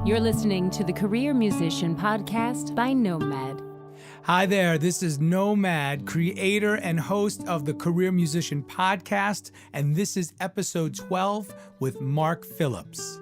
You're listening to the Career Musician Podcast by Nomad. Hi there, this is Nomad, creator and host of the Career Musician Podcast, and this is episode 12 with Mark Phillips.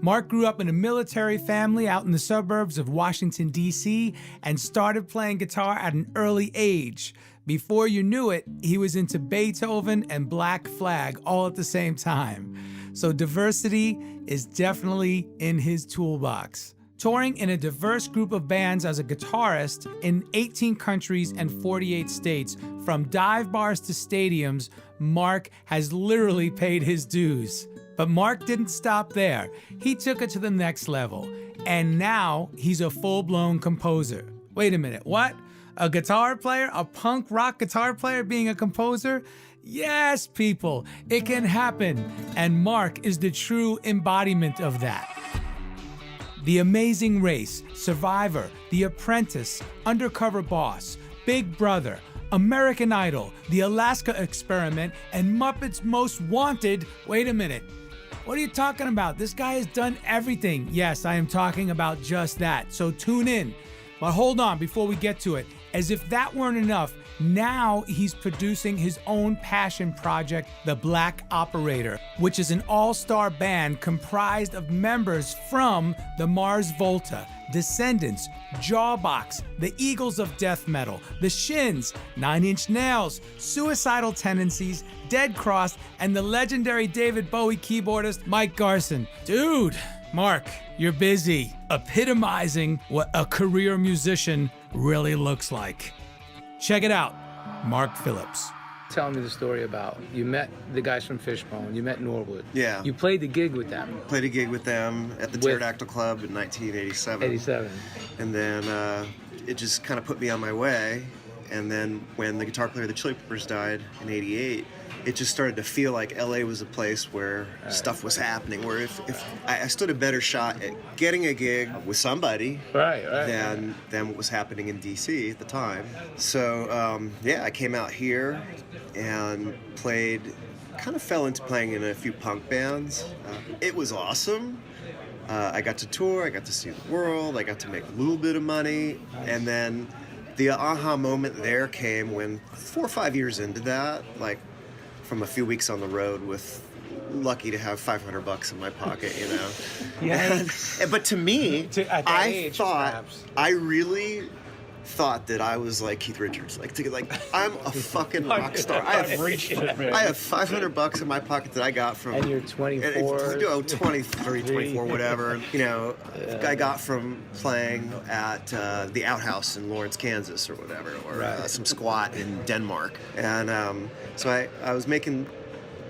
Mark grew up in a military family out in the suburbs of Washington, D.C., and started playing guitar at an early age. Before you knew it, he was into Beethoven and Black Flag all at the same time. So diversity is definitely in his toolbox. Touring in a diverse group of bands as a guitarist in 18 countries and 48 states, from dive bars to stadiums, Mark has literally paid his dues. But Mark didn't stop there. He took it to the next level, and now he's a full-blown composer. Wait a minute, what? A guitar player, a punk rock guitar player being a composer? Yes, people, it can happen, and Mark is the true embodiment of that. The Amazing Race, Survivor, The Apprentice, Undercover Boss, Big Brother, American Idol, The Alaska Experiment, and Muppets Most Wanted. Wait a minute. What are you talking about? This guy has done everything. Yes, I am talking about just that. So tune in. But hold on before we get to it. As if that weren't enough, now he's producing his own passion project, The Black Operator, which is an all-star band comprised of members from the Mars Volta, Descendants, Jawbox, the Eagles of Death Metal, the Shins, 9 Inch Nails, Suicidal Tendencies, Dead Cross, and the legendary David Bowie keyboardist Mike Garson. Dude, Mark, you're busy epitomizing what a career musician really looks like. Check it out, Mark Phillips. Tell me the story about, you met the guys from Fishbone, you met Norwood. Yeah. You played the gig with them. Played a gig with them at the Pterodactyl Club in 1987. 87. And then it just kind of put me on my way. And then when the guitar player of the Chili Peppers died in 88, it just started to feel like LA was a place where stuff was happening, where if I stood a better shot at getting a gig with somebody than what was happening in DC at the time. So I came out here and kind of fell into playing in a few punk bands. It was awesome. I got to tour, I got to see the world, I got to make a little bit of money, and then the aha moment there came when 4 or 5 years into that, like from a few weeks on the road with lucky to have $500 in my pocket, you know. Yes. But to me, I really thought that I was like Keith Richards, like I'm a fucking rock star. I have $500 in my pocket that I got from, and you're 24, 23, 24, whatever. You know, I got from playing at the Outhouse in Lawrence, Kansas, or whatever, or some squat in Denmark, and so I was making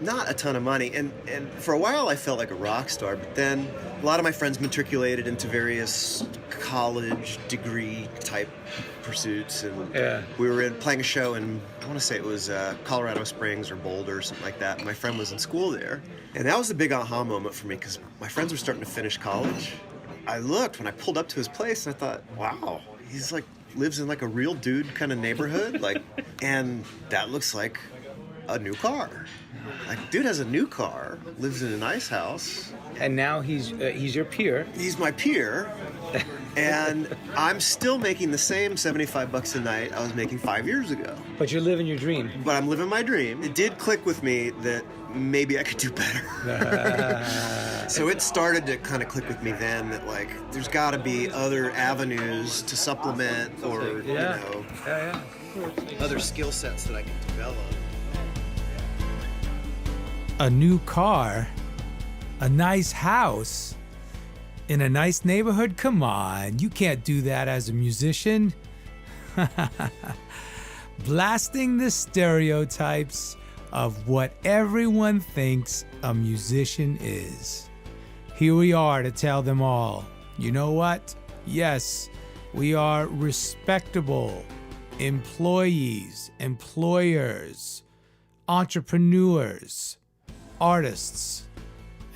not a ton of money, and for a while I felt like a rock star, but then a lot of my friends matriculated into various college degree type pursuits, and we were playing a show in, I want to say it was Colorado Springs or Boulder or something like that, and my friend was in school there, and that was the big aha moment for me, because my friends were starting to finish college. I looked when I pulled up to his place and I thought, wow, he's like lives in like a real dude kind of neighborhood, like, and that looks like a new car. Like, dude has a new car, lives in a nice house. And now he's your peer. He's my peer, and I'm still making the same $75 a night I was making 5 years ago. But you're living your dream. But I'm living my dream. It did click with me that maybe I could do better. So it started to kind of click with me then that, like, there's got to be other avenues to supplement or, other skill sets that I can develop. A new car, a nice house, in a nice neighborhood? Come on, you can't do that as a musician. Blasting the stereotypes of what everyone thinks a musician is. Here we are to tell them all, you know what? Yes, we are respectable employees, employers, entrepreneurs, artists,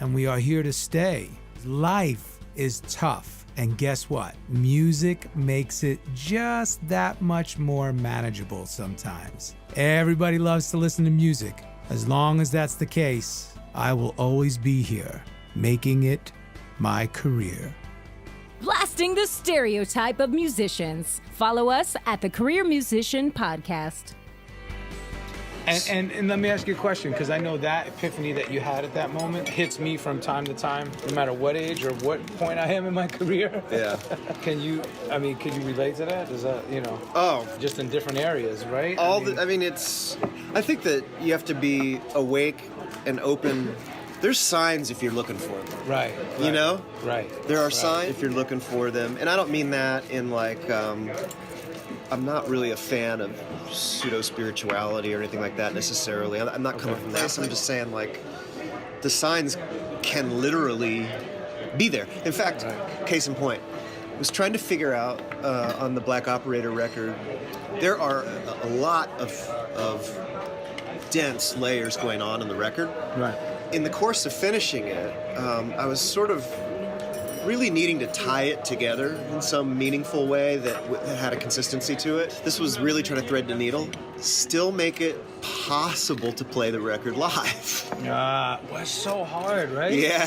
and we are here to stay. Life is tough, and guess what? Music makes it just that much more manageable sometimes. Everybody loves to listen to music. As long as that's the case, I will always be here, making it my career. blasting the stereotype of musicians. Follow us at the Career Musician Podcast. And let me ask you a question, because I know that epiphany that you had at that moment hits me from time to time, no matter what age or what point I am in my career. Yeah. Could you relate to that? Is that, just in different areas, right? I think that you have to be awake and open. There's signs if you're looking for them. Right. You know? Right. There are signs if you're looking for them. And I don't mean that in like, I'm not really a fan of pseudo-spirituality or anything like that necessarily. I'm not coming from that. I'm just saying, like, the signs can literally be there. In fact, case in point, I was trying to figure out on the Black Operator record, there are a lot of dense layers going on in the record. Right. In the course of finishing it, I was sort of really needing to tie it together in some meaningful way that had a consistency to it. This was really trying to thread the needle, still make it possible to play the record live. It's so hard, right? Yeah.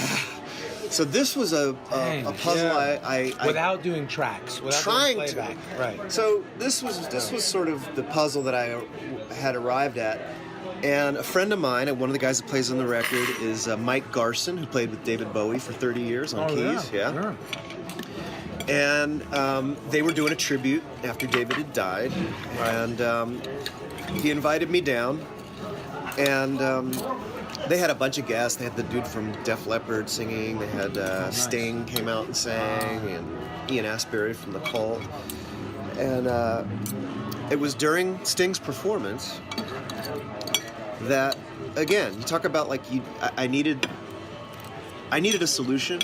So this was a puzzle. I without doing tracks, without trying doing playback. to. Right. So this was sort of the puzzle that I had arrived at. And a friend of mine, one of the guys that plays on the record, is Mike Garson, who played with David Bowie for 30 years on keys. Yeah. And they were doing a tribute after David had died. And he invited me down. And they had a bunch of guests. They had the dude from Def Leppard singing. They had Sting came out and sang. And Ian Astbury from The Cult. And it was during Sting's performance that, again, you talk about like I needed a solution,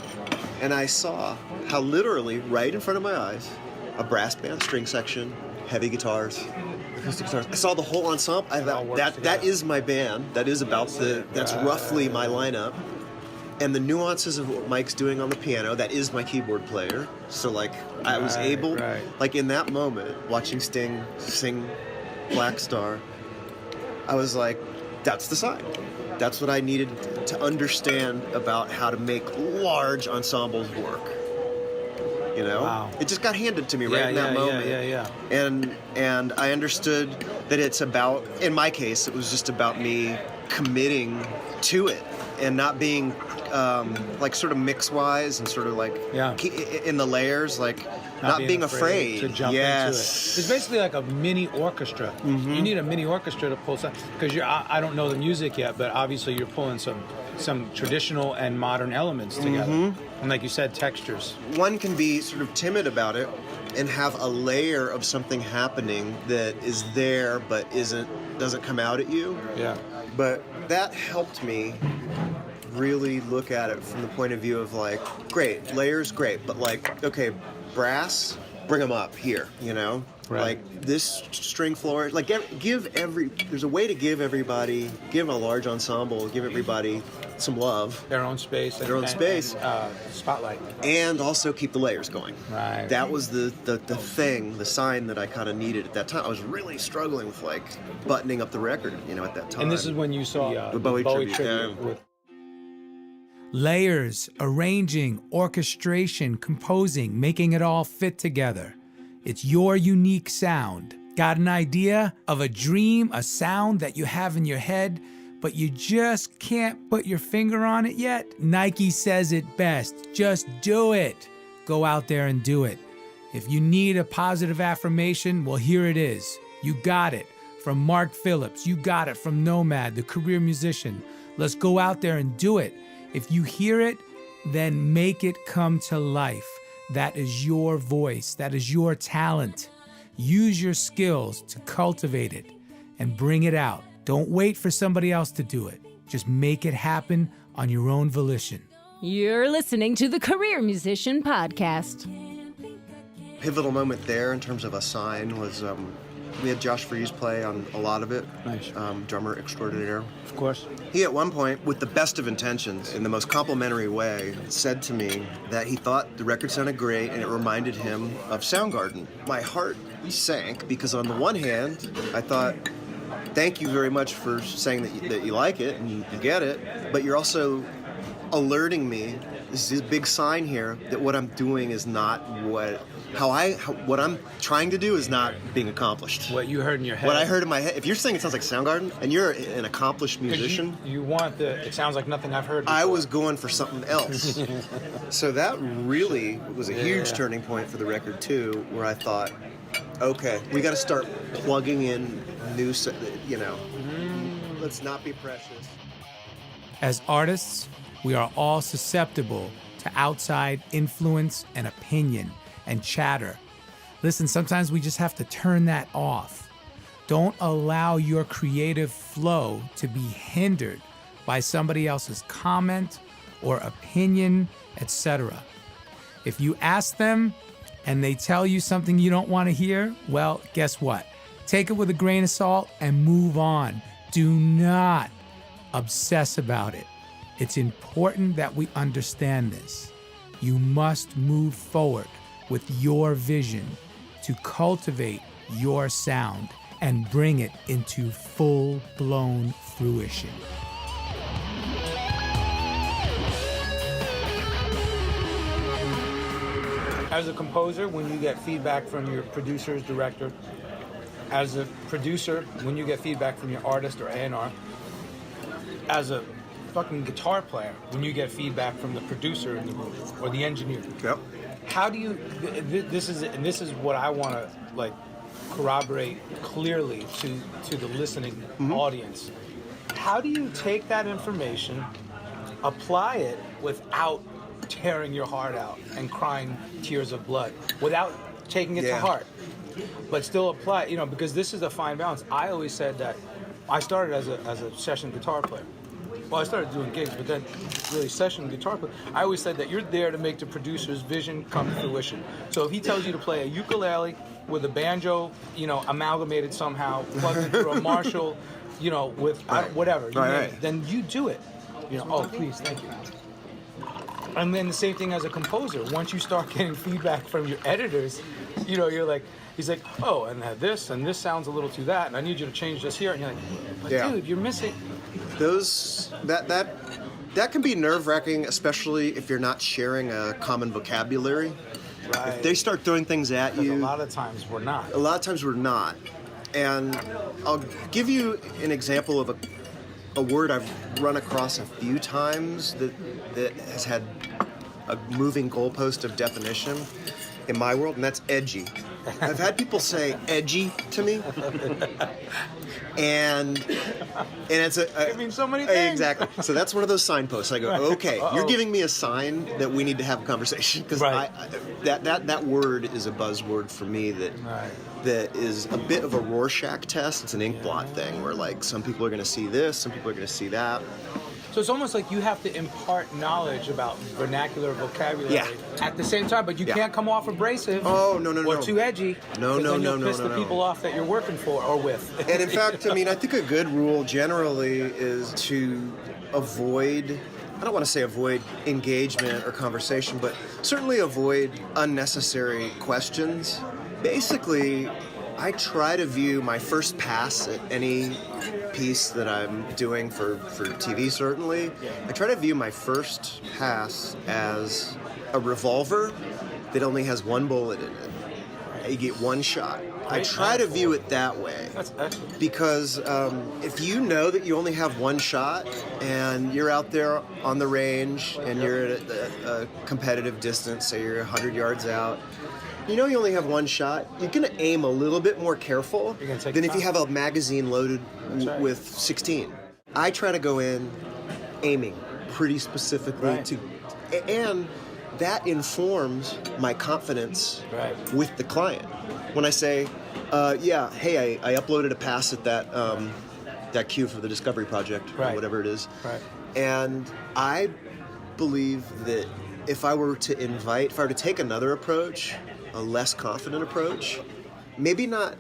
and I saw how literally right in front of my eyes, a brass band, string section, heavy guitars, acoustic guitars. I saw the whole ensemble. I thought that is my band. That is that's roughly my lineup. And the nuances of what Mike's doing on the piano, that is my keyboard player. So like I was able, like in that moment, watching Sting sing Black Star, I was like, that's the sign. That's what I needed to understand about how to make large ensembles work. You know? Wow. It just got handed to me in that moment. Yeah. And I understood that it's about, in my case, it was just about me committing to it and not being like sort of mix-wise and sort of like in the layers, like not being afraid to jump into it. It's basically like a mini orchestra. Mm-hmm. You need a mini orchestra to pull something, because I don't know the music yet, but obviously you're pulling some traditional and modern elements together. Mm-hmm. And like you said, textures. One can be sort of timid about it and have a layer of something happening that is there but doesn't come out at you. Yeah. But that helped me really look at it from the point of view of like, great, layers, great, but like, okay, brass, bring them up here, you know? Right. Like this string floor, like there's a way to give a large ensemble, give everybody some love. Their own space. Spotlight. And also keep the layers going. Right. That was the sign that I kind of needed at that time. I was really struggling with like buttoning up the record, you know, at that time. And this is when you saw the Bowie tribute. Yeah. Layers, arranging, orchestration, composing, making it all fit together. It's your unique sound. Got an idea of a dream, a sound that you have in your head, but you just can't put your finger on it yet? Nike says it best. Just do it. Go out there and do it. If you need a positive affirmation, well, here it is. You got it. From Mark Phillips. You got it from Nomad, the career musician. Let's go out there and do it. If you hear it, then make it come to life. That is your voice. That is your talent. Use your skills to cultivate it and bring it out. Don't wait for somebody else to do it. Just make it happen on your own volition. You're listening to the Career Musician Podcast. Pivotal moment there in terms of a sign was we had Josh Freese play on a lot of it. Nice. Drummer extraordinaire. Of course. He at one point, with the best of intentions, in the most complimentary way, said to me that he thought the record sounded great and it reminded him of Soundgarden. My heart sank because on the one hand, I thought, thank you very much for saying that you like it and you get it, but you're also alerting me. This is a big sign here that what I'm doing is not what I'm trying to do is not being accomplished. What you heard in your head. What I heard in my head. If you're saying it sounds like Soundgarden and you're an accomplished musician, you want it sounds like nothing I've heard before. I was going for something else. So that really was a huge turning point for the record too, where I thought, okay, we got to start plugging in new, let's not be precious. As artists, we are all susceptible to outside influence and opinion and chatter. Listen, sometimes we just have to turn that off. Don't allow your creative flow to be hindered by somebody else's comment or opinion, etc. If you ask them and they tell you something you don't want to hear, well, guess what? Take it with a grain of salt and move on. Do not obsess about it. It's important that we understand this. You must move forward with your vision to cultivate your sound and bring it into full-blown fruition. As a composer, when you get feedback from your producer's director, as a producer, when you get feedback from your artist or A&R, as a fucking guitar player, when you get feedback from the producer in the room or the engineer. Yep. How do you? This is what I want to like corroborate clearly to the listening audience. How do you take that information, apply it without tearing your heart out and crying tears of blood, without taking it to heart, but still apply? Because this is a fine balance. I always said that I started as a session guitar player. Well, I started doing gigs, but then really session guitar player. I always said that you're there to make the producer's vision come to fruition. So if he tells you to play a ukulele with a banjo, amalgamated somehow, plugged in through a Marshall, with whatever, then you do it. Oh, please, thank you. And then the same thing as a composer. Once you start getting feedback from your editors, you're like, he's like, oh, and this sounds a little too that, and I need you to change this here. And you're like, but dude, you're missing. That can be nerve-wracking, especially if you're not sharing a common vocabulary. Right. If they start throwing things at you. A lot of times we're not. And I'll give you an example of a word I've run across a few times that has had a moving goalpost of definition in my world, and that's edgy. I've had people say edgy to me, and it's it means so many things. Exactly. So that's one of those signposts. I go, okay, you're giving me a sign that we need to have a conversation, because that word is a buzzword for me that is a bit of a Rorschach test. It's an ink blot thing where like some people are going to see this, some people are going to see that. So it's almost like you have to impart knowledge about vernacular vocabulary at the same time, but you can't come off abrasive. Oh, no. Or too edgy. No. You'll piss the people off that you're working for or with. And in fact, I think a good rule generally is to avoid, I don't want to say avoid engagement or conversation, but certainly avoid unnecessary questions. Basically, I try to view my first pass at any piece that I'm doing for TV, certainly. I try to view my first pass as a revolver that only has one bullet in it. You get one shot. I try to view it that way. That's excellent. Because if you know that you only have one shot and you're out there on the range and you're at a competitive distance, say you're 100 yards out, you only have one shot, you're going to aim a little bit more careful than if you have a magazine loaded with 16. I try to go in aiming pretty specifically and that informs my confidence with the client. When I say, I uploaded a pass at that cue for the Discovery Project or whatever it is. Right. And I believe that if I were to take another approach, a less confident approach, maybe not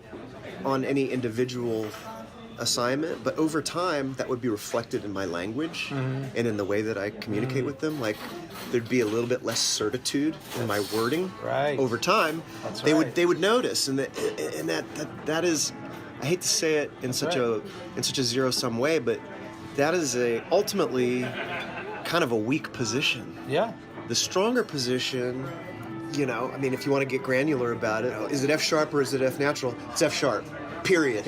on any individual assignment, but over time that would be reflected in my language and in the way that I communicate with them. Like there'd be a little bit less certitude in my wording. Over time, they would notice, and that is, I hate to say it in such a zero-sum way, but that is ultimately kind of a weak position. Yeah. The stronger position, you know, I mean, if you want to get granular about it, is it F sharp or is it F natural? It's F sharp. Period.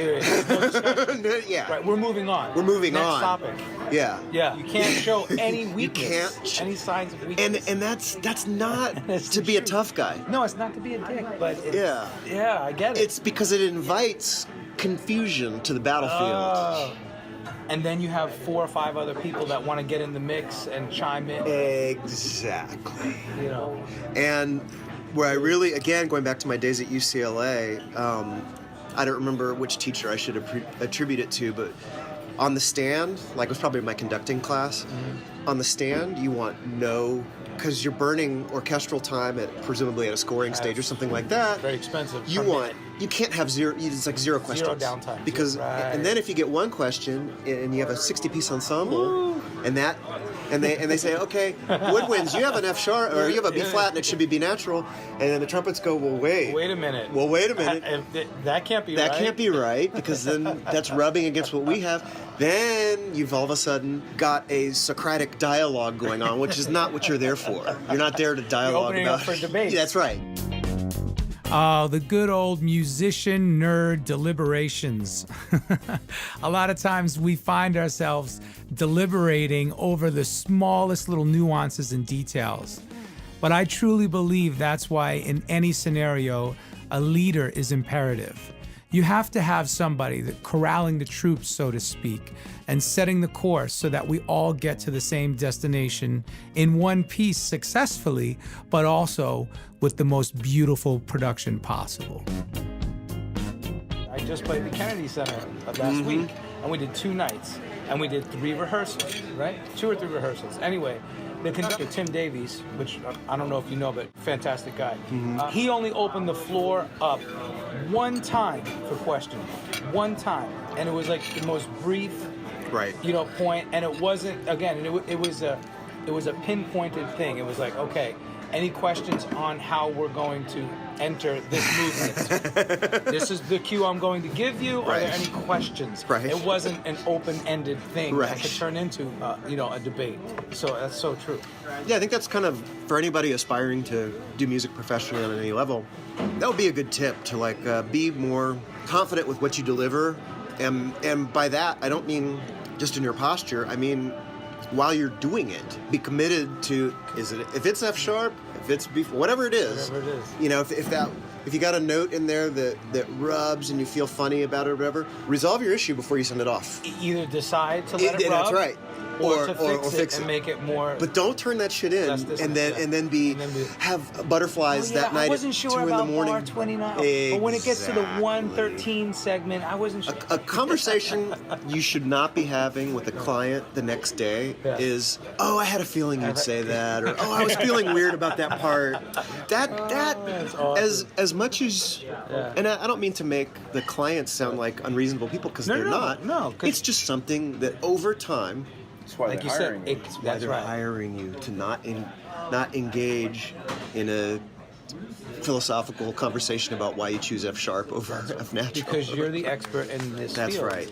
Yeah. Right. We're moving on. We're moving Next on. topic. Yeah. Yeah. You can't show any weakness. can't any signs of weakness. And that's not That's to the be a truth. tough guy. No, it's not to be a dick, but it's, Yeah. Yeah, I get it. It's because it invites confusion to the battlefield. And then you have 4 or 5 other people that want to get in the mix and chime in. Exactly. You know. And where I really, again, going back to my days at UCLA, I don't remember which teacher I should attribute it to, but on the stand, like it was probably my conducting class, on the stand, you want because you're burning orchestral time presumably at a scoring stage or something like that. Very expensive. You can't have zero, it's like zero questions. Zero downtime. Because, Right. and then if you get one question and you have a 60-piece ensemble, and they say, okay, woodwinds, you have an F sharp, or you have a B flat and it should be B natural, and then the trumpets go, well, wait. Wait a minute. Well, wait a minute. That can't be right. That can't be right, because then that's rubbing against what we have. Then you've all of a sudden got a Socratic dialogue going on, which is not what you're there for. You're not there to dialogue opening about. up for debate. Yeah, that's right. Oh, the good old musician nerd deliberations. A lot of times we find ourselves deliberating over the smallest little nuances and details. But I truly believe that's why in any scenario, a leader is imperative. You have to have somebody that corralling the troops, so to speak, and setting the course so that we all get to the same destination in one piece successfully, but also with the most beautiful production possible. I just played the Kennedy Center last week, and we did 2 nights, and we did 3 rehearsals, right? 2 or 3 rehearsals. Anyway, the conductor, Tim Davies, which I don't know if you know, but fantastic guy, he only opened the floor up one time for questions. One time. And it was like the most brief, Right. point, and it wasn't, again, it was a pinpointed thing. It was like, okay, any questions on how we're going to enter this movement? This is the cue I'm going to give you. Are there any questions? Right. It wasn't an open-ended thing Right. that could turn into, a debate. So that's so true. Yeah, I think that's kind of, for anybody aspiring to do music professionally on any level, that would be a good tip to be more confident with what you deliver. And by that, I don't mean just in your posture. I mean, while you're doing it, be committed to, if it's F sharp, if it's B, whatever it is. Whatever it is. You know, if you got a note in there that rubs and you feel funny about it or whatever, resolve your issue before you send it off. Either decide to let it rub, That's right. or to or fix it and make it more. But don't turn that shit in Less and then have butterflies that night I wasn't at sure 2 in the about morning. bar 29. But when it gets to the 113 segment, I wasn't sure. A conversation you should not be having with a client the next day is, oh, I had a feeling you'd say that, or oh, I was feeling weird about that part. That awesome. as much as, and I don't mean to make the clients sound like unreasonable people, because they're not. No, 'cause- it's just something that over time, That's why Like they're you said, hiring you. that's why they're right. hiring you to not engage in a philosophical conversation about why you choose F sharp over F natural. Because you're the expert in this That's field. right.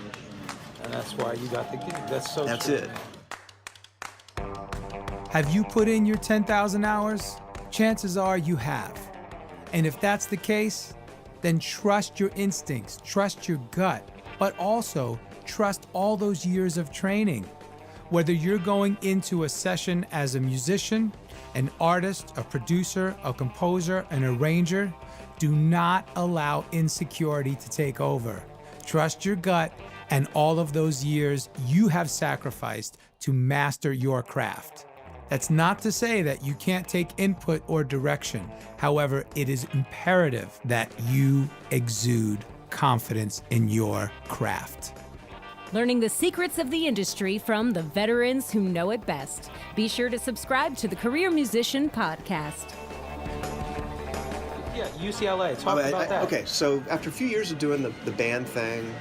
And that's why you got the gig. That's so That's true. it. Have you put in your 10,000 hours? Chances are you have. And if that's the case, then trust your instincts, trust your gut, but also trust all those years of training. Whether you're going into a session as a musician, an artist, a producer, a composer, an arranger, do not allow insecurity to take over. Trust your gut and all of those years you have sacrificed to master your craft. That's not to say that you can't take input or direction. However, it is imperative that you exude confidence in your craft. Learning the secrets of the industry from the veterans who know it best. Be sure to subscribe to the Career Musician Podcast. Yeah, UCLA. Talk about that. Okay, so after a few years of doing the band thing,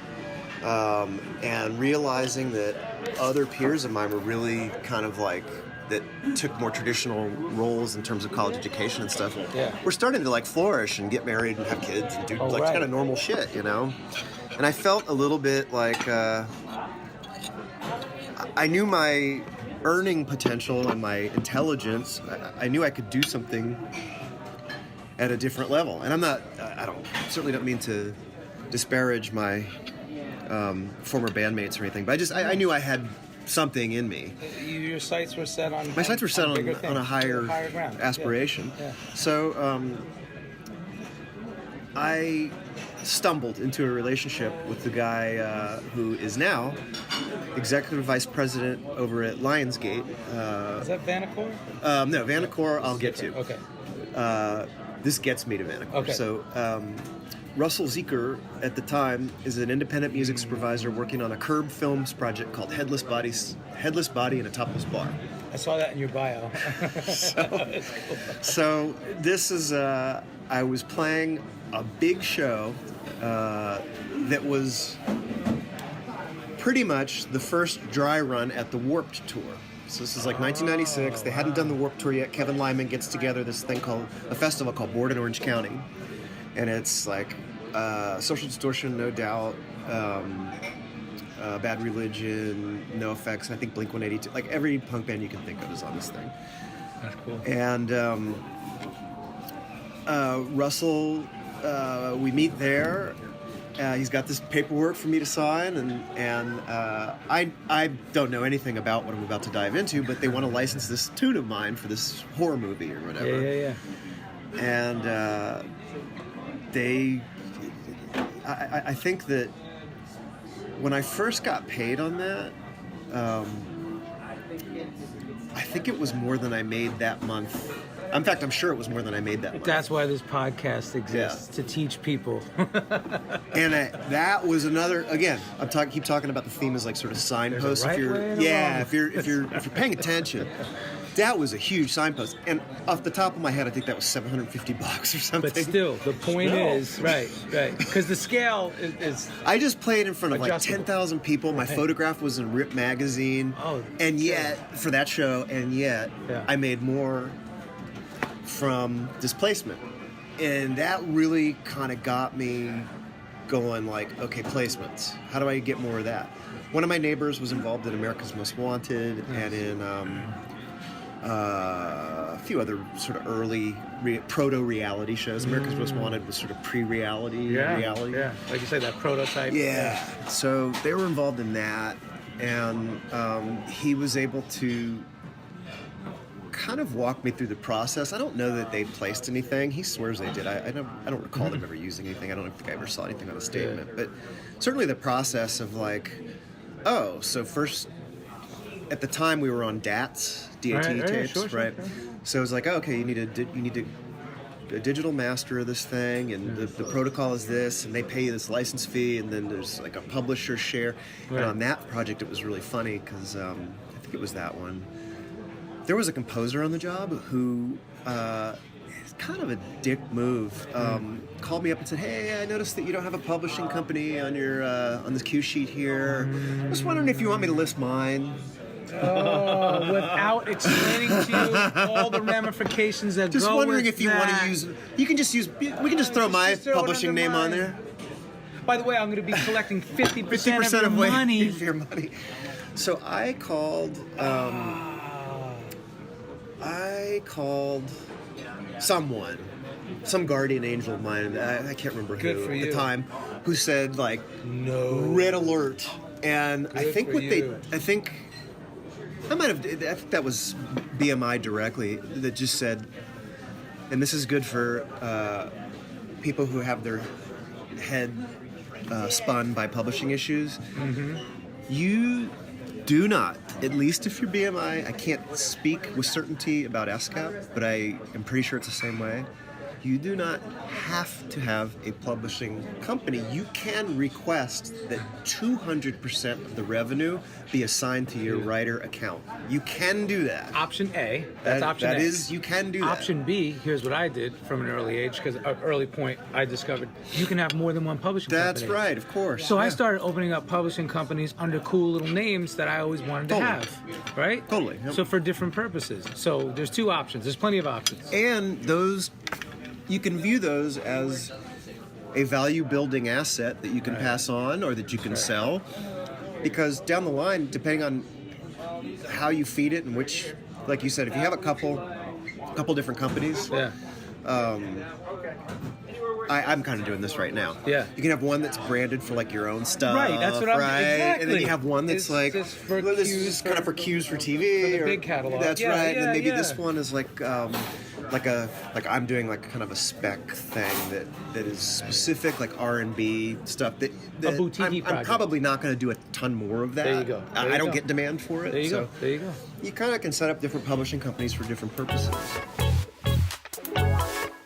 and realizing that other peers of mine were really kind of that took more traditional roles in terms of college education and stuff. Yeah. We're starting to flourish and get married and have kids and do right. kind of normal shit, you know? And I felt a little bit like I knew my earning potential and my intelligence, I knew I could do something at a different level. And certainly don't mean to disparage my former bandmates or anything, but I knew I had something in me. Your sights were set on. My sights were set bigger on things, a higher ground. aspiration. Yeah. So I stumbled into a relationship with the guy who is now executive vice president over at Lionsgate. Is that Vanacore? No, Vanacore I'll get to. Okay. This gets me to Vanacore. Okay. So Russell Zeker at the time is an independent music supervisor working on a Curb Films project called Headless Body and a Topless Bar. I saw that in your bio. So this is, I was playing a big show that was pretty much the first dry run at the Warped Tour. So this is like 1996. They hadn't done the Warped Tour yet. Kevin Lyman gets together this thing called a festival called Board in Orange County, and it's like Social Distortion, No Doubt, Bad Religion, No Effects, I think Blink-182. Like every punk band you can think of is on this thing. That's cool. And Russell, we meet there. He's got this paperwork for me to sign, and I don't know anything about what I'm about to dive into, but they want to license this tune of mine for this horror movie or whatever. Yeah. And I think that when I first got paid on that, I think it was more than I made that month. In fact, I'm sure it was more than I made that month. That's why this podcast exists, to teach people. And that was another. Again, keep talking about the theme as like sort of signposts. There's a right way and a wrong. If you're paying attention, that was a huge signpost. And off the top of my head, I think that was $750 or something. But still, the point is right, because the scale is. I just played in front of like adjustable. 10,000 people. My photograph was in Rip magazine, and yet for that show, I made more from displacement, and that really kind of got me going. Like, okay, placements. How do I get more of that? One of my neighbors was involved in America's Most Wanted and in a few other sort of early proto-reality shows. America's Most Wanted was sort of pre-reality reality. Yeah, like you said, that prototype. Yeah. So they were involved in that, and he was able to kind of walk me through the process. I don't know that they placed anything. He swears they did. I don't recall them ever using anything. I don't think I ever saw anything on the statement. Yeah. But certainly the process of like, so first, at the time we were on DATs, DAT tapes, right? Sure. So it was like, okay, you need a digital master of this thing, and the protocol is this, and they pay you this license fee, and then there's like a publisher share. Right. And on that project, it was really funny because I think it was that one. There was a composer on the job who, it's kind of a dick move, called me up and said, "Hey, I noticed that you don't have a publishing company on your on this cue sheet here. Just wondering if you want me to list mine." Without explaining to you all the ramifications that just go wondering with if you that. want to use. You can just use. We can just throw my publishing name on there. By the way, I'm going to be collecting 50% of your money. Your money. So I called. Someone, some guardian angel of mine. I can't remember who at the time, who said like, "No, red alert." And I think I think that was BMI directly that just said, and this is good for people who have their head spun by publishing issues. Mm-hmm. You do not, at least if you're BMI, I can't speak with certainty about SCAP, but I am pretty sure it's the same way. You do not have to have a publishing company. You can request that 200% of the revenue be assigned to your writer account. You can do that. Option A. That's option A. That is, you can do that. Option B, here's what I did from an early age, because at an early point I discovered you can have more than one publishing company. That's right, of course. So I started opening up publishing companies under cool little names that I always wanted to have, right? Totally. Yep. So for different purposes. So there's two options. There's plenty of options. And those... You can view those as a value-building asset that you can pass on or that you can sell, because down the line, depending on how you feed it and which, like you said, if you have a couple different companies. Yeah. I'm kind of doing this right now. Yeah. You can have one that's branded for like your own stuff. Right, that's what I'm exactly. And then you have one that's It's like just for this cues is kind of for cues for TV. for the big catalog. That's Yeah, right. yeah, and maybe yeah. this one is like I'm doing like kind of a spec thing that is specific, like R&B stuff. That boutique I'm project. probably not going to do a ton more of that. There you go. There you I don't go. get demand for it. There you so go. There you go. You kind of can set up different publishing companies for different purposes.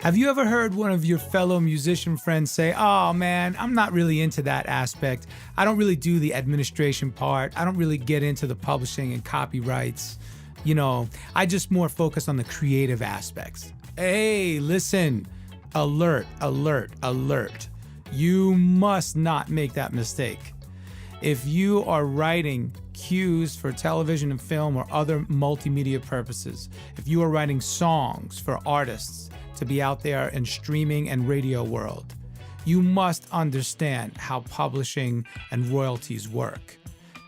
Have you ever heard one of your fellow musician friends say, "Oh man, I'm not really into that aspect. I don't really do the administration part. I don't really get into the publishing and copyrights. You know, I just more focus on the creative aspects." Hey, listen, alert, alert, alert. You must not make that mistake. If you are writing cues for television and film or other multimedia purposes, if you are writing songs for artists to be out there in streaming and radio world, you must understand how publishing and royalties work.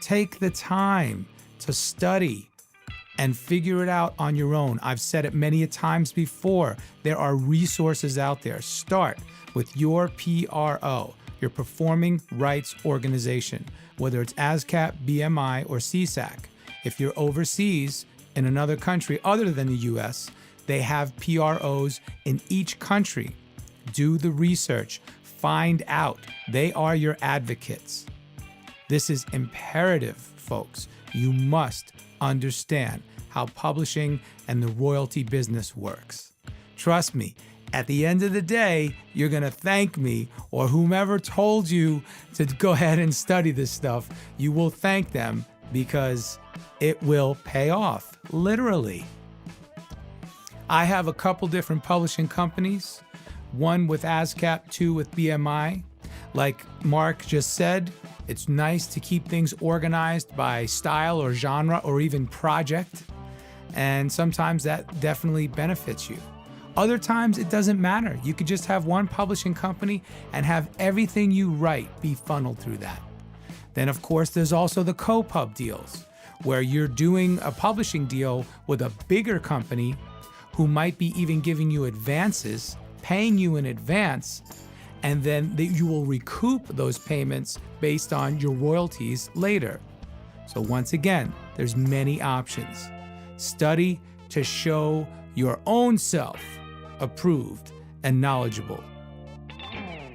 Take the time to study and figure it out on your own. I've said it many a times before. There are resources out there. Start with your PRO, your Performing Rights Organization, whether it's ASCAP, BMI, or CSAC. If you're overseas in another country other than the US, they have PROs in each country. Do the research. Find out. They are your advocates. This is imperative, folks. You must understand how publishing and the royalty business works. Trust me, at the end of the day, you're going to thank me or whomever told you to go ahead and study this stuff. You will thank them because it will pay off, literally. I have a couple different publishing companies, one with ASCAP, two with BMI. Like Mark just said, it's nice to keep things organized by style or genre or even project. And sometimes that definitely benefits you. Other times it doesn't matter. You could just have one publishing company and have everything you write be funneled through that. Then of course there's also the co-pub deals, where you're doing a publishing deal with a bigger company who might be even giving you advances, paying you in advance, and then you will recoup those payments based on your royalties later. So once again, there's many options. Study to show your own self approved and knowledgeable.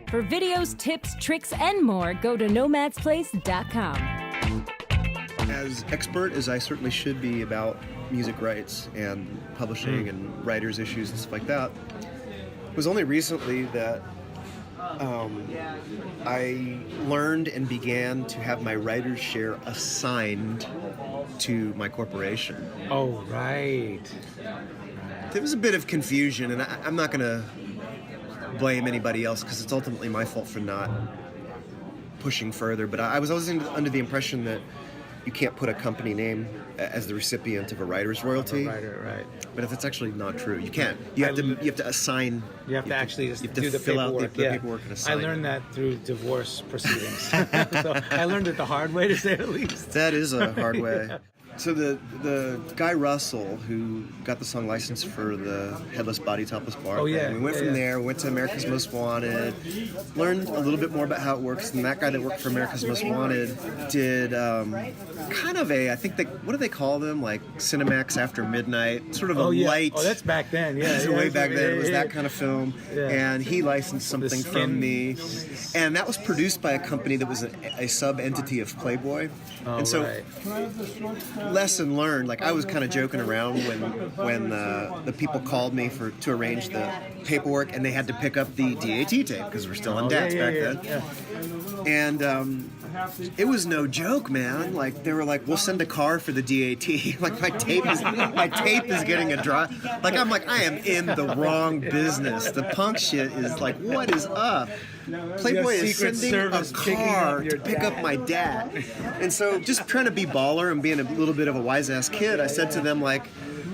For videos, tips, tricks, and more, go to nomadsplace.com. As expert as I certainly should be about music rights and publishing and writers' issues and stuff like that, it was only recently that I learned and began to have my writer's share assigned to my corporation. Oh, right. There was a bit of confusion, and I'm not going to blame anybody else because it's ultimately my fault for not pushing further, but I was always under the impression that you can't put a company name as the recipient of a writer's royalty. Right. But if that's actually not true, you can't. You have to assign. You have to actually just you have to do the fill paperwork. out the paperwork and assign. I learned that through divorce proceedings. So I learned it the hard way, to say the least. That is a hard way. So the guy Russell, who got the song license for the Headless Body Topless Bar, Oh, yeah. we went from there, we went to America's Most Wanted, learned a little bit more about how it works, and that guy that worked for America's Most Wanted did kind of I think what do they call them? Like Cinemax After Midnight, sort of a light. Oh, that's back then, yeah. Way back then, it was yeah. that kind of film, Yeah. and he licensed something from me, and that was produced by a company that was a sub-entity of Playboy, and so right. lesson learned. Like I was kind of joking around when the people called me to arrange the paperwork, and they had to pick up the DAT tape because we're still on DATs back then. Yeah. And it was no joke, man. Like they were like, "We'll send a car for the DAT." Like my tape is getting a dry. Like I'm like, I am in the wrong business. The punk shit is like, what is up? Playboy is Secret sending a Service picking up car your to pick up my dad. And so just trying to be baller and being a little bit of a wise ass kid, I said to them like,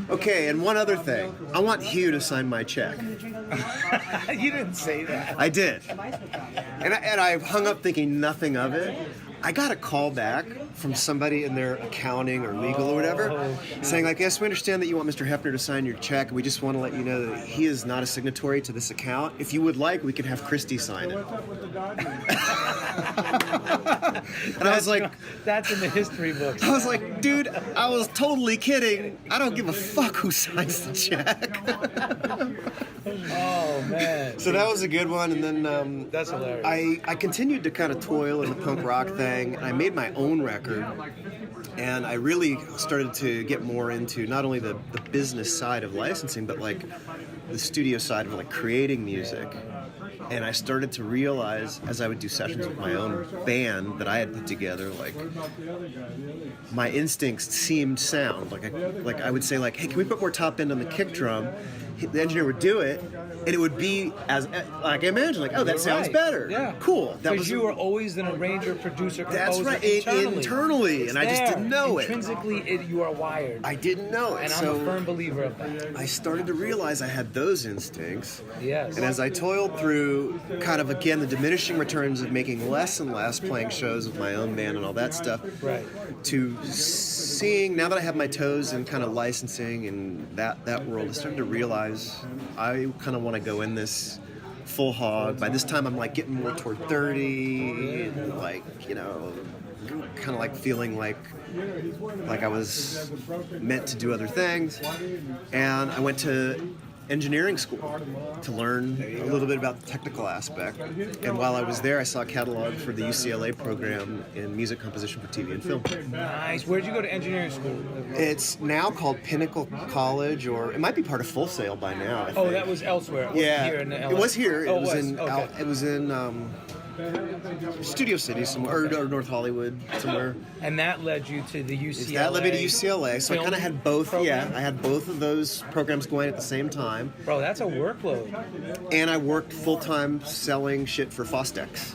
okay, and one other thing, I want Hugh to sign my check. You didn't say that. I did. And I hung up thinking nothing of it. I got a call back from somebody in their accounting or legal or whatever, saying like, yes, we understand that you want Mr. Hefner to sign your check. We just want to let you know that he is not a signatory to this account. If you would like, we can have Christy sign it. And I was like, that's in the history books. I was like, dude, I was totally kidding. I don't give a fuck who signs the check. Oh, man. So that was a good one. And then That's hilarious. I continued to kind of toil in the punk rock thing. And I made my own record. And I really started to get more into not only the business side of licensing, but like the studio side of like creating music. And I started to realize, as I would do sessions with my own band that I had put together, like my instincts seemed sound. Like I would say, like, hey, can we put more top end on the kick drum? The engineer would do it, and it would be as like I imagined, like, oh, that sounds better. Yeah, cool. Because you were always an arranger, producer, composer. That's right, internally, and I just didn't know it. Intrinsically, you are wired. I didn't know it, and I'm a firm believer of that. I started to realize I had those instincts. Yes. And as I toiled through, kind of again, the diminishing returns of making less and less, playing shows with my own band and all that stuff, right, to seeing, now that I have my toes in kind of licensing and that world, I started to realize I kind of want to go in this full hog. By this time, I'm like getting more toward 30, and like, you know, kind of like feeling like I was meant to do other things. And I went to engineering school to learn a little bit about the technical aspect. And while I was there, I saw a catalog for the UCLA program in music composition for TV and film. Nice. Where'd you go to engineering school? It's now called Pinnacle College, or it might be part of Full Sail by now, I think. That was elsewhere. It wasn't here in LA. It was here. It was. It was in Studio City somewhere, or North Hollywood somewhere. And that led you to the UCLA. That led me to UCLA, so I kind of had both. Program? Yeah, I had both of those programs going at the same time. Bro, that's a workload. And I worked full time selling shit for Fostex.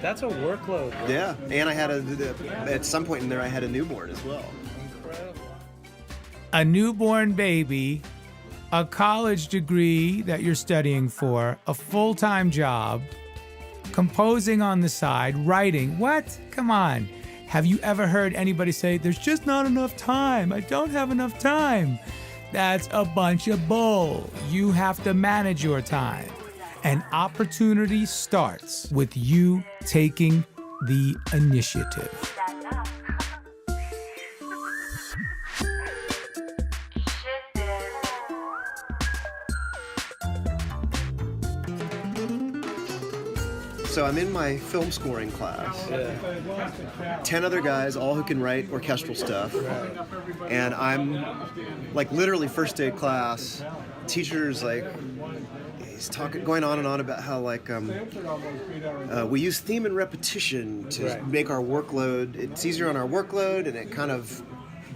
That's a workload. Bro. Yeah, and I had at some point in there, I had a newborn as well. Incredible. A newborn baby, a college degree that you're studying for, a full-time job, composing on the side, writing. What? Come on. Have you ever heard anybody say, there's just not enough time? I don't have enough time. That's a bunch of bull. You have to manage your time. And opportunity starts with you taking the initiative. So I'm in my film scoring class. 10 other guys, all who can write orchestral stuff. And I'm like literally first day of class, teacher's like, he's going on and on about how like we use theme and repetition to make our workload, it's easier on our workload, and it kind of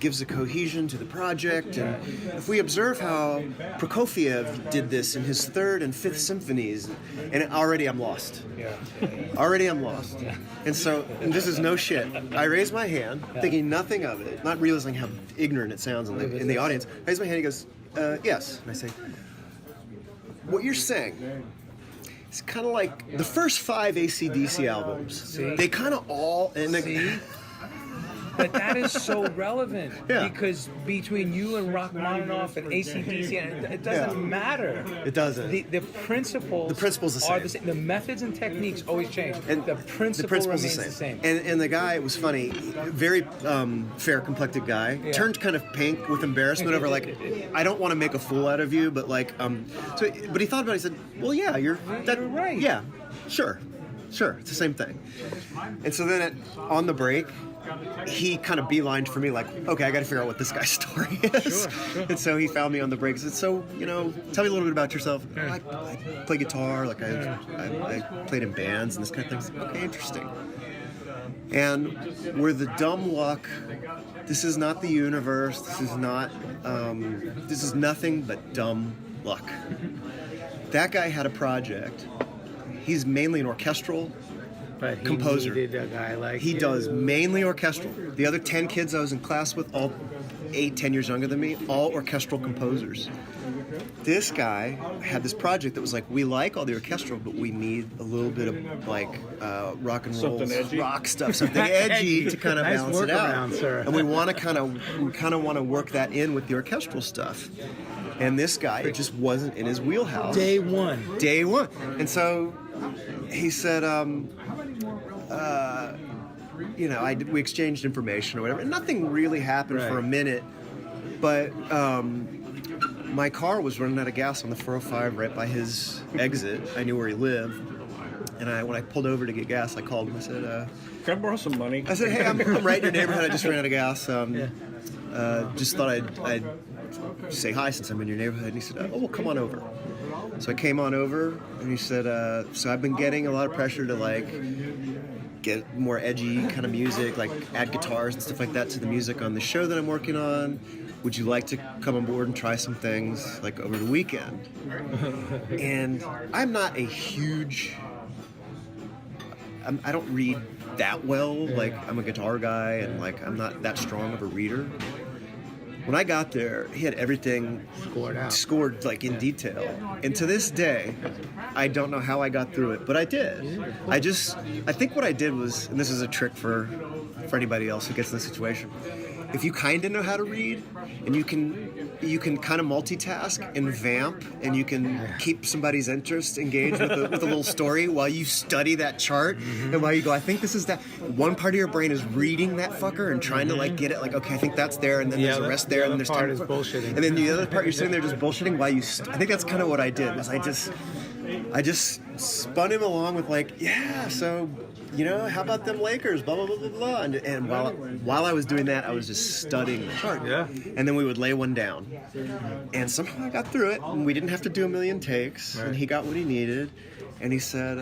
gives a cohesion to the project. And if we observe how Prokofiev did this in his 3rd and 5th symphonies, and already I'm lost. Already I'm lost. And so, and this is no shit, I raise my hand, thinking nothing of it, not realizing how ignorant it sounds in the audience. I raise my hand, he goes, yes. And I say, what you're saying, it's kind of like the first 5 AC/DC albums. See? They kind of all... See? But that is so relevant because between you and Rachmaninoff and AC/DC, it doesn't matter. It doesn't. The principles. The principles are the same. The methods and techniques always change. And the principle remains the same. And the guy, it was funny, very fair complected guy, turned kind of pink with embarrassment over like, I don't want to make a fool out of you, but like, so, but he thought about it. He said, well, yeah, you're right. Yeah, sure, it's the same thing. And so then on the break, he kind of beelined for me like, okay, I got to figure out what this guy's story is. Sure. And so he found me on the break and said, so, you know, tell me a little bit about yourself. I play guitar, like I played in bands and this kind of thing. Okay, interesting. And we're the dumb luck. This is not the universe. This is nothing but dumb luck. That guy had a project. He's mainly an orchestral composer. Needed a guy like he does mainly orchestral. The other 10 kids I was in class with all 8-10 years younger than me, all orchestral composers. This guy had this project that was like, we like all the orchestral, but we need a little bit of like rock and roll, rock stuff, something edgy to kind of Nice balance it out. workaround, sir. And we kind of want to work that in with the orchestral stuff. And this guy, it just wasn't in his wheelhouse. Day one. And so he said, we exchanged information or whatever, and nothing really happened for a minute. But my car was running out of gas on the 405 right by his exit. I knew where he lived, and when I pulled over to get gas, I called him. I said, "Can I borrow some money?" I said, "Hey, I'm right in your neighborhood. I just ran out of gas. Just thought I'd say hi since I'm in your neighborhood." And he said, "Oh, well, come on over." So I came on over, and he said, "So I've been getting a lot of pressure to like get more edgy kind of music, like add guitars and stuff like that to the music on the show that I'm working on. Would you like to come on board and try some things like over the weekend?" And I'm not a huge... I don't read that well. Like, I'm a guitar guy, and like I'm not that strong of a reader. When I got there, he had everything scored like in detail. And to this day, I don't know how I got through it, but I did. I think what I did was, and this is a trick for anybody else who gets in this situation, if you kind of know how to read, and you can kind of multitask and vamp, and you can keep somebody's interest engaged with a little story while you study that chart, and while you go, I think this is that. One part of your brain is reading that fucker and trying to like get it, like, okay, I think that's there, and then there's a rest there, and then there's part 10 is bullshitting. and then the other part you're sitting there just bullshitting while you. I think that's kind of what I did. Was I just spun him along with like, yeah, so. How about them Lakers? Blah blah blah blah blah. And while I was doing that, I was just studying the chart. Yeah. And then we would lay one down, and somehow I got through it. And we didn't have to do a million takes, and he got what he needed. And he said,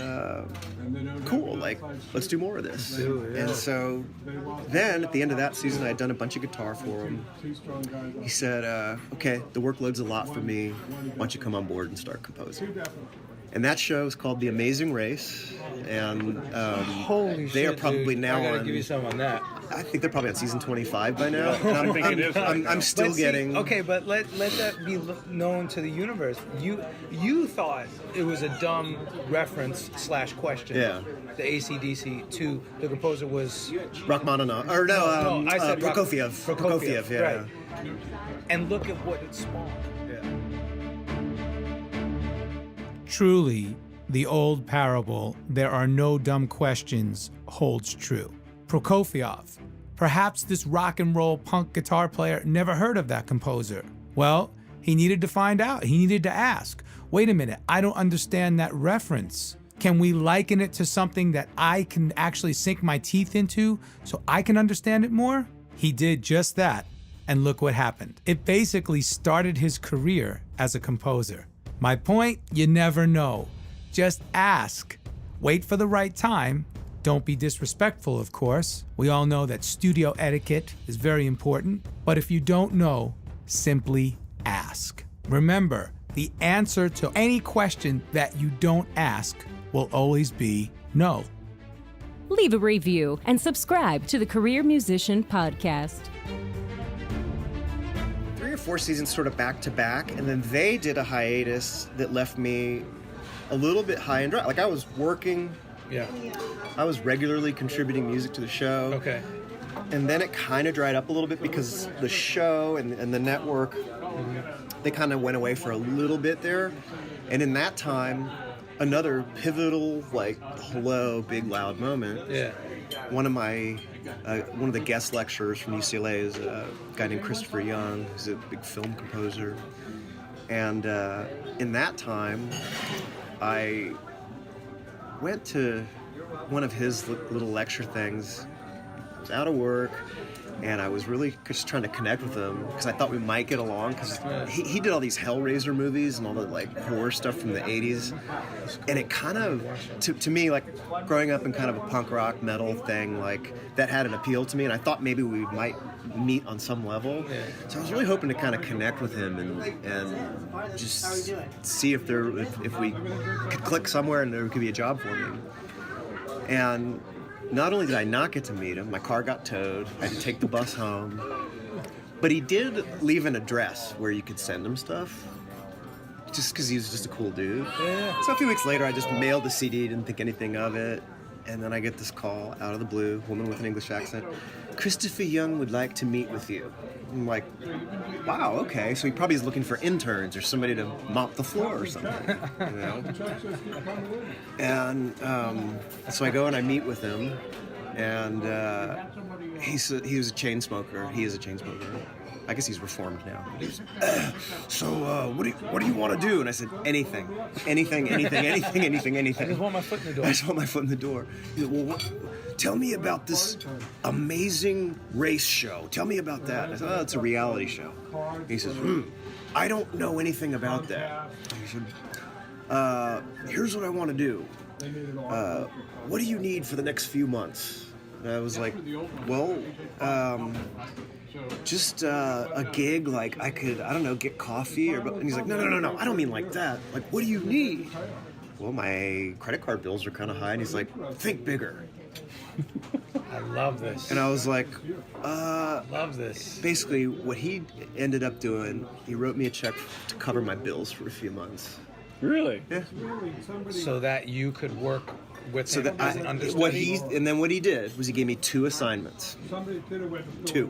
"Cool, like let's do more of this." And so then at the end of that season, I had done a bunch of guitar for him. He said, "Okay, the workload's a lot for me. Why don't you come on board and start composing?" And that show is called The Amazing Race, and Holy they shit, are probably dude. now I gotta on. give you some on that. I think they're probably on season 25 by now. And I'm still getting. Okay, but let that be known to the universe. You thought it was a dumb reference / question. Yeah. The AC/DC to the composer was Rachmaninoff, or no, I said Prokofiev. Prokofiev, yeah. right. And look at what it spawned. Truly, the old parable, "There are no dumb questions," holds true. Prokofiev, perhaps this rock and roll punk guitar player never heard of that composer. Well, he needed to find out. He needed to ask, wait a minute, I don't understand that reference. Can we liken it to something that I can actually sink my teeth into so I can understand it more? He did just that, and look what happened. It basically started his career as a composer. My point, you never know. Just ask. Wait for the right time. Don't be disrespectful, of course. We all know that studio etiquette is very important. But if you don't know, simply ask. Remember, the answer to any question that you don't ask will always be no. Leave a review and subscribe to the Career Musician Podcast. 3 or 4 seasons sort of back to back, and then they did a hiatus that left me a little bit high and dry. Like, I was working. Yeah. I was regularly contributing music to the show. Okay. And then it kind of dried up a little bit because the show and the network, they kind of went away for a little bit there. And in that time, another pivotal, like, hello, big loud moment. Yeah. One of the guest lecturers from UCLA is a guy named Christopher Young, who's a big film composer. And in that time, I went to one of his little lecture things. I was out of work, and I was really just trying to connect with him because I thought we might get along, because he did all these Hellraiser movies and all the like horror stuff from the 80s, and it kind of, to me, like growing up in kind of a punk rock metal thing, like that had an appeal to me, and I thought maybe we might meet on some level. So I was really hoping to kind of connect with him and just see if we could click somewhere and there could be a job for me. And not only did I not get to meet him, my car got towed, I had to take the bus home. But he did leave an address where you could send him stuff, just because he was just a cool dude. Yeah. So a few weeks later, I just mailed the CD, didn't think anything of it. And then I get this call out of the blue, woman with an English accent. Christopher Young would like to meet with you. I'm like, wow, okay. So he probably is looking for interns or somebody to mop the floor or something, you know? And so I go and I meet with him, and he was a chain smoker. He is a chain smoker. I guess he's reformed now. So what do you want to do? And I said, anything. I just want my foot in the door. I just want my foot in the door. He said, well, tell me about this amazing race show. Tell me about that. And I said, oh, it's a reality show. And he says, I don't know anything about that. He said, here's what I want to do. What do you need for the next few months? And I was like, well, just a gig, like I could, I don't know, get coffee or, and he's like, no, I don't mean like that. Like, what do you need? Well, my credit card bills are kind of high. And he's like, think bigger. I love this. And I was like, love this. Basically, what he ended up doing, he wrote me a check to cover my bills for a few months. Really? Yeah. So that you could work with So him that as an understudy? what he did was he gave me 2 assignments. 2.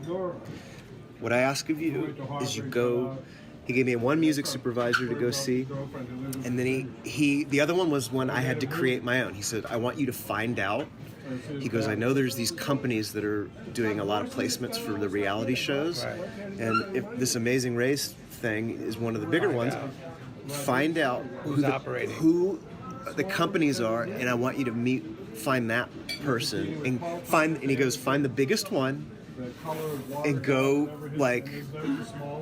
What I ask of you is you go. He gave me 1 music supervisor to go see, and then the other one was when I had to create my own. He said, I want you to find out. He goes, I know there's these companies that are doing a lot of placements for the reality shows, and if this Amazing Race thing is one of the bigger ones, find out Who's operating. who the companies are, and I want you to find that person, and he goes, find the biggest one, and go, like,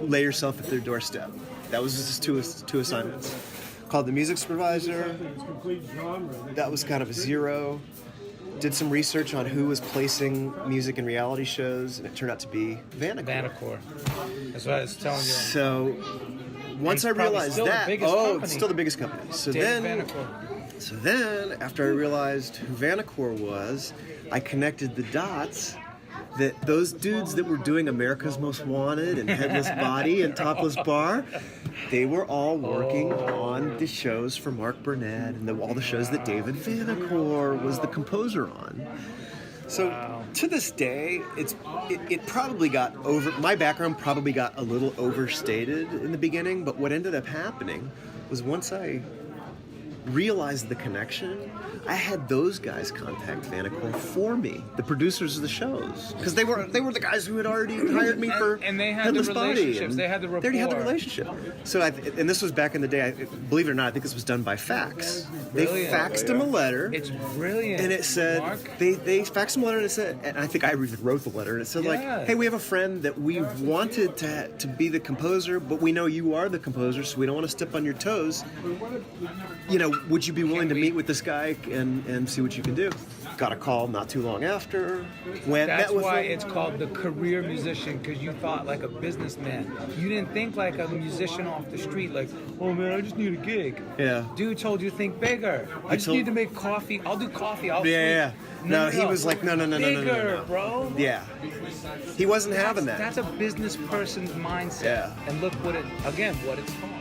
lay yourself at their doorstep. That was just 2 assignments. Called the music supervisor. That was kind of a 0. Did some research on who was placing music in reality shows, and it turned out to be Vanacore. That's what I was telling you. So once I realized that, it's still the biggest company. So then, after I realized who Vanacore was, I connected the dots that those dudes that were doing America's Most Wanted and Headless Body and Topless Bar, they were all working on the shows for Mark Burnett and all the shows that David Vanacore was the composer on. So to this day, it probably got my background probably got a little overstated in the beginning, but what ended up happening was once I realized the connection, I had those guys contact Vanacore for me, the producers of the shows, because they were the guys who had already hired me for and they had Headless the Body, relationships, they had the rapport. They already had the relationship. So, and this was back in the day. Believe it or not, I think this was done by fax. Brilliant. They faxed him a letter. It's brilliant. And it said they faxed him a letter, and it said, and I think I even wrote the letter, and it said like, hey, we have a friend that we wanted to be the composer, but we know you are the composer, so we don't want to step on your toes. You know, would you be willing to meet with this guy and see what you can do? Got a call not too long after. That's why it's called the career musician, because you thought like a businessman. You didn't think like a musician off the street, like, oh man, I just need a gig. Yeah. Dude told you think bigger. I just need to make coffee. I'll do coffee. Yeah. No, he was like, no, bigger, bro. Yeah. He wasn't having that. That's a business person's mindset. Yeah. And look what it's called.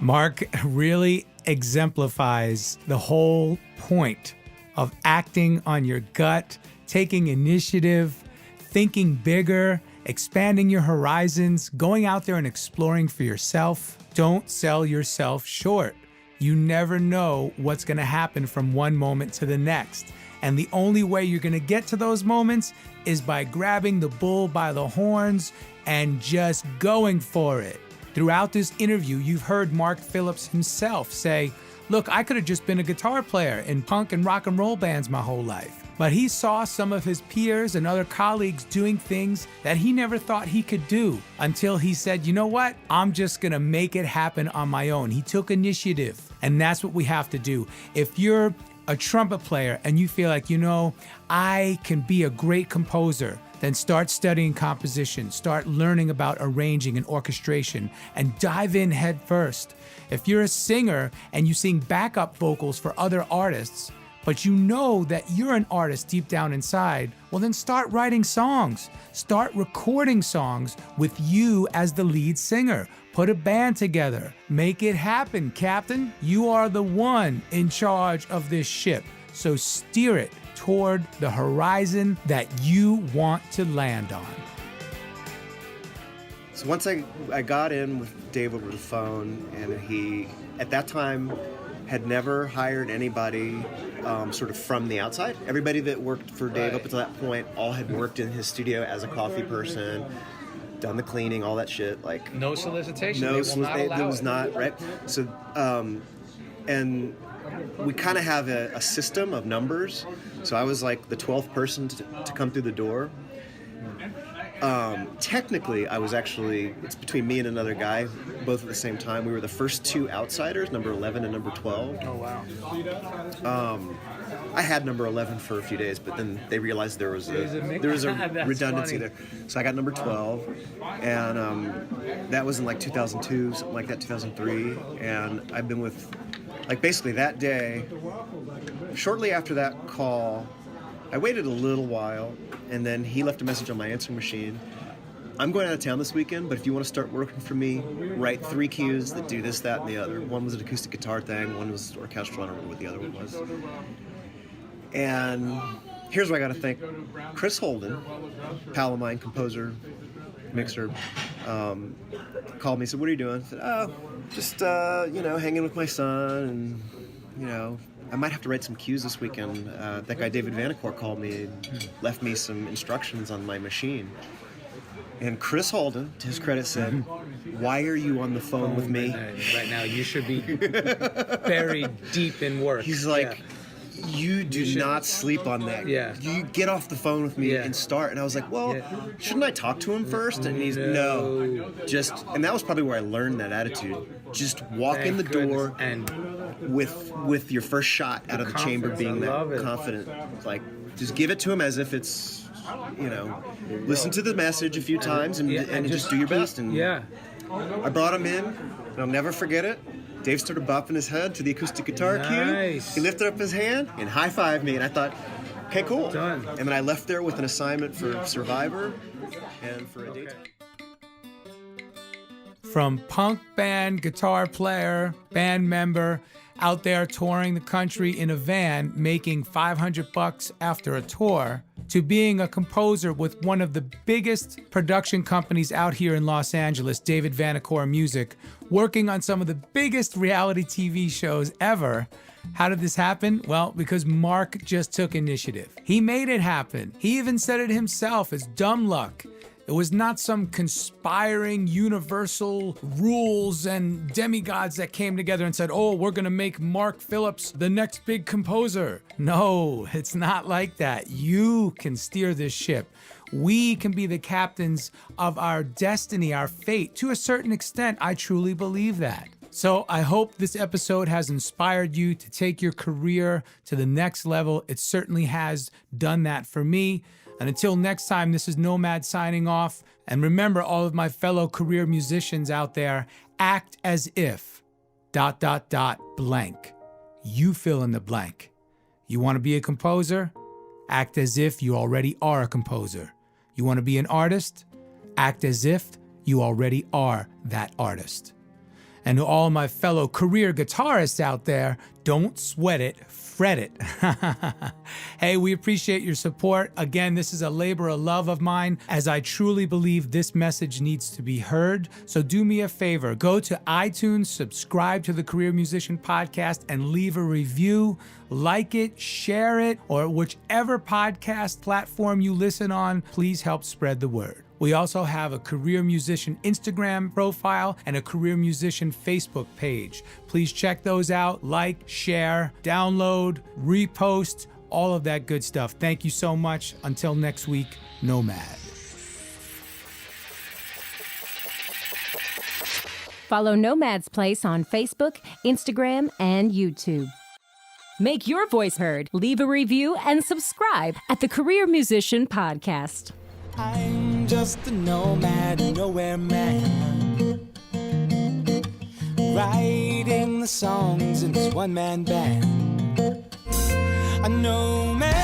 Mark really exemplifies the whole point of acting on your gut, taking initiative, thinking bigger, expanding your horizons, going out there and exploring for yourself. Don't sell yourself short. You never know what's going to happen from one moment to the next. And the only way you're going to get to those moments is by grabbing the bull by the horns and just going for it. Throughout this interview, you've heard Mark Phillips himself say, look, I could have just been a guitar player in punk and rock and roll bands my whole life. But he saw some of his peers and other colleagues doing things that he never thought he could do until he said, you know what? I'm just gonna make it happen on my own. He took initiative, and that's what we have to do. If you're a trumpet player and you feel like, you know, I can be a great composer, then start studying composition, start learning about arranging and orchestration, and dive in head first. If you're a singer and you sing backup vocals for other artists, but you know that you're an artist deep down inside, well then start writing songs. Start recording songs with you as the lead singer. Put a band together. Make it happen, Captain. You are the one in charge of this ship. So steer it toward the horizon that you want to land on. So once I got in with Dave over the phone, and he, at that time, had never hired anybody sort of from the outside. Everybody that worked for Dave up until that point all had worked in his studio as a coffee person, done the cleaning, all that shit. Like No solicitation. no, They will not allow there was it. not, right? So, and we kind of have a system of numbers. So I was like the 12th person to come through the door. Technically, I was actually, it's between me and another guy, both at the same time. We were the first two outsiders, number 11 and number 12. Oh, wow. I had number 11 for a few days, but then they realized there was a That's redundancy funny. there. So I got number 12, and that was in like 2002, something like that, 2003. And I've been with, like basically that day, shortly after that call, I waited a little while, and then he left a message on my answering machine. I'm going out of town this weekend, but if you want to start working for me, write 3 cues that do this, that, and the other. One was an acoustic guitar thing, one was orchestral, I don't remember what the other one was. And here's where I got to thank Chris Holden, pal of mine, composer, mixer, called me and said, "What are you doing?" I said, "Oh, just, hanging with my son, and, I might have to write some cues this weekend." That guy David Vanacore called me and left me some instructions on my machine. And Chris Holden, to his credit, said, "Why are you on the phone with me?" Right now, you should be buried deep in work. He's like, "You do not sleep on that. Yeah. You get off the phone with me Yeah. and start." And I was like, "Well, shouldn't I talk to him first?" And he's, no. And that was probably where I learned that attitude. Just walk in the door and with your first shot out of the chamber being I love that it. confident. Like, just give it to him as if it's, listen to the message a few times and just do your best. And I brought him in, and I'll never forget it. Dave started bopping his head to the acoustic guitar Nice. cue. He lifted up his hand and high-fived me, and I thought, okay, cool. Done. And then I left there with an assignment for Survivor and for a daytime. From punk band guitar player, band member, out there touring the country in a van, making $500 after a tour, to being a composer with one of the biggest production companies out here in Los Angeles, David Vanacore Music, working on some of the biggest reality TV shows ever. How did this happen? Well, because Mark just took initiative. He made it happen. He even said it himself as dumb luck. It was not some conspiring universal rules and demigods that came together and said, "Oh, we're going to make Mark Phillips the next big composer." No, it's not like that. You can steer this ship. We can be the captains of our destiny, our fate. To a certain extent, I truly believe that. So I hope this episode has inspired you to take your career to the next level. It certainly has done that for me. And until next time, this is Nomad signing off. And remember, all of my fellow career musicians out there, act as if ... blank. You fill in the blank. You want to be a composer? Act as if you already are a composer. You want to be an artist? Act as if you already are that artist. And to all my fellow career guitarists out there, don't sweat it, fret it. Hey, we appreciate your support. Again, this is a labor of love of mine, as I truly believe this message needs to be heard. So do me a favor, go to iTunes, subscribe to the Career Musician Podcast, and leave a review. Like it, share it, or whichever podcast platform you listen on, please help spread the word. We also have a Career Musician Instagram profile and a Career Musician Facebook page. Please check those out. Like, share, download, repost, all of that good stuff. Thank you so much. Until next week, Nomad. Follow Nomad's Place on Facebook, Instagram, and YouTube. Make your voice heard. Leave a review and subscribe at the Career Musician Podcast. I'm just a nomad, nowhere man, writing the songs in this one-man band. a nomad.